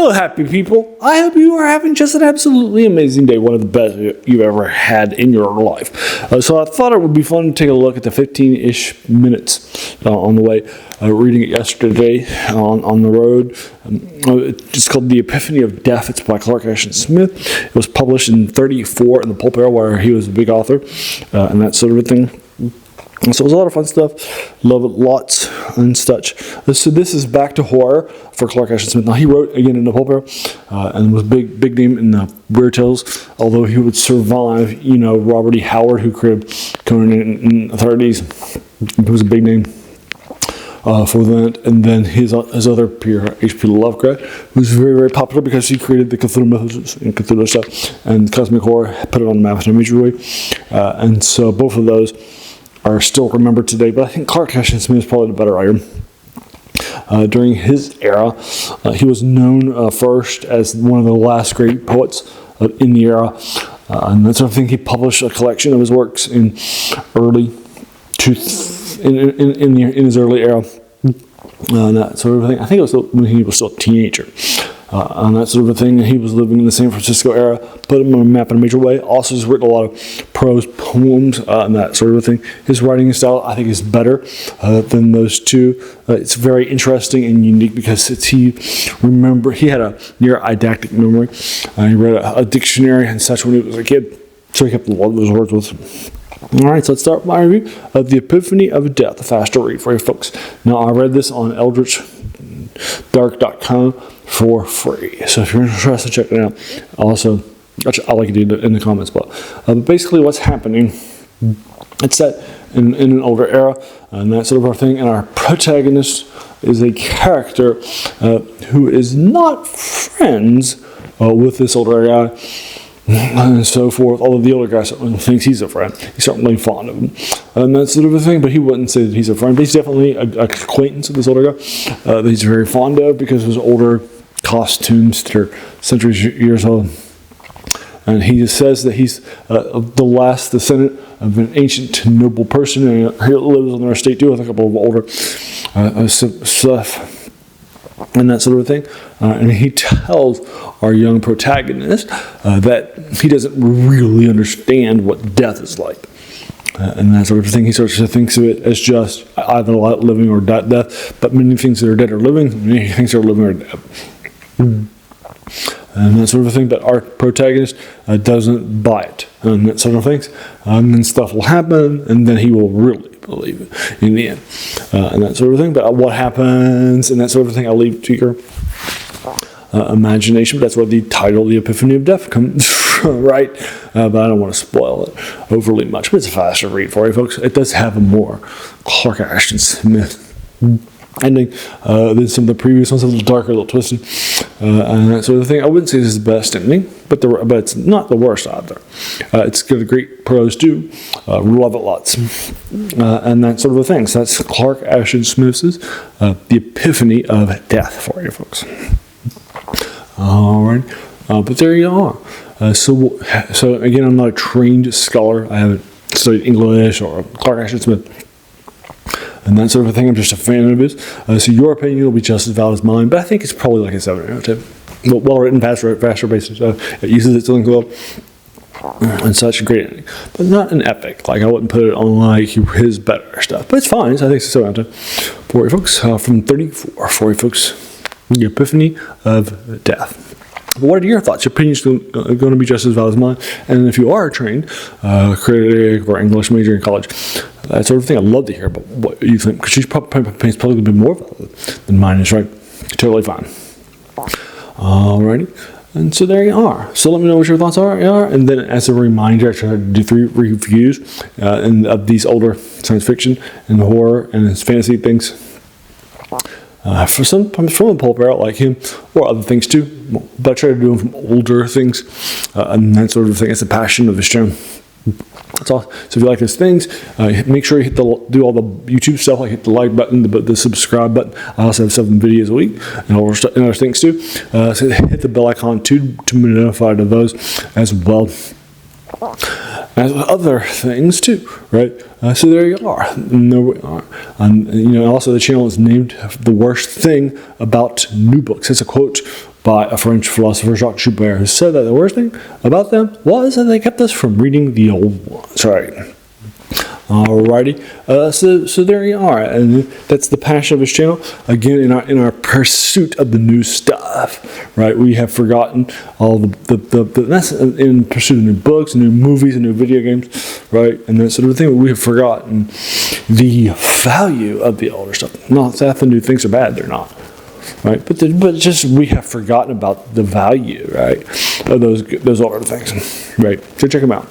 Hello, happy people. I hope you are having just an absolutely amazing day, one of the best you've ever had in your life. So I thought it would be fun to take a look at the 15-ish minutes on the way, reading it yesterday on the road. It's called The Epiphany of Death. It's by Clark Ashton Smith. It was published in 1934 in the pulp-era, where he was a big author, and that sort of a thing. And so it was a lot of fun stuff. Love it lots and such. So this is back to horror for Clark Ashton Smith. Now he wrote again in the pulp-era and was big name in the Weird Tales. Although he would survive, Robert E. Howard, who created Conan in the 30s. He was a big name for that. And then his other peer, H.P. Lovecraft, was very popular because he created the Cthulhu Mythos and Cthulhu stuff and cosmic horror, put it on the map in a major way. And so both of those are still remembered today, but I think Clark Ashton Smith is probably the better writer. During his era, he was known first as one of the last great poets in the era, and that's sort of thing. He published a collection of his works in his early era, and that sort of thing. I think it was when he was still a teenager. And that sort of a thing. He was living in the San Francisco era, put him on a map in a major way. Also has written a lot of prose poems and that sort of a thing. His writing style, I think, is better than those two. It's very interesting and unique because he had a near eidetic memory. He read a dictionary and such when he was a kid, so he kept a lot of those words with him. All right, so let's start my review of The Epiphany of Death, a faster read for you folks. Now, I read this on eldritchdark.com for free. So if you're interested, check it out. Also, I'll like it in the comments below. But basically, what's happening, it's set in an older era and that sort of thing. And our protagonist is a character who is not friends with this older guy and so forth. Although the older guy thinks he's a friend, he's certainly fond of him and that sort of a thing. But he wouldn't say that he's a friend. But he's definitely an acquaintance of this older guy that he's very fond of because of his older costumes that are centuries years old. And he says that he's the last descendant of an ancient noble person, and he lives on their estate too with a couple of older stuff and that sort of thing. And he tells our young protagonist that he doesn't really understand what death is like. And that sort of thing. He starts to think of it as just either living or death, but many things that are dead are living, many things that are living are dead. And that sort of thing, but our protagonist doesn't buy it, and that sort of things. And then stuff will happen, and then he will really believe it in the end, and that sort of thing. But what happens and that sort of thing, I'll leave to your imagination. That's where the title, The Epiphany of Death, comes from, right? But I don't want to spoil it overly much. But it's a faster read for you folks. It does have a more Clark Ashton Smith ending than some of the previous ones, a little darker, a little twisted, and that sort of thing. I wouldn't say this is the best ending, but it's not the worst either. It's got a great prose too. Love it lots, and that sort of a thing. So that's Clark Ashton Smith's The Epiphany of Death for you folks. All right, but there you are. So again, I'm not a trained scholar. I haven't studied English or Clark Ashton Smith and that sort of thing. I'm just a fan of his. So your opinion will be just as valid as mine, but I think it's probably like a 7 out of 10. Well written, faster basis. It uses its own well and such. Great ending, but not an epic. Like I wouldn't put it on like his better stuff, but it's fine. So I think it's a 7 out of 10 for you folks. From 34 for you folks. The Epiphany of Death. But what are your thoughts? Your opinion's going to be just as valid as mine. And if you are a trained critic or English major in college, that sort of thing, I'd love to hear about what you think. Because she's probably going to be more valid than mine is, right? Totally fine. Alrighty. And so there you are. So let me know what your thoughts are. And then as a reminder, I try to do 3 reviews of these older science fiction and horror and fantasy things. For sometimes from a pulp-era like him, or other things too, but I try to do them from older things, and that sort of thing. It's the passion of this channel. That's all. So if you like those things, make sure you do all the YouTube stuff, like hit the like button, the subscribe button. I also have 7 videos a week and other things too. So hit the bell icon too to be notified of those as well. As other things too, right? So there you are. There we are. And also the channel is named "The Worst Thing About New Books." It's a quote by a French philosopher, Jacques Joubert, who said that the worst thing about them was that they kept us from reading the old ones, right? Alrighty, so there you are, and that's the passion of his channel. Again, in our pursuit of the new stuff, right? We have forgotten all the that's in pursuit of new books, and new movies, and new video games, right? And that sort of thing. We have forgotten the value of the older stuff. Not that the new things are bad; they're not, right? But just we have forgotten about the value, right, of those older things, right? So check them out.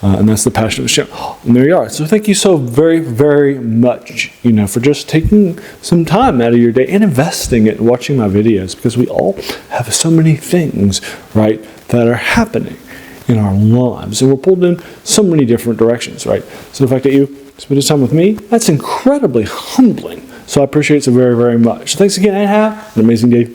And that's the passion of the channel. And there you are. So thank you so very, very much, for just taking some time out of your day and investing it in watching my videos, because we all have so many things, right, that are happening in our lives. And we're pulled in so many different directions, right? So the fact that you spend this time with me, that's incredibly humbling. So I appreciate it so very, very much. So thanks again, and have an amazing day.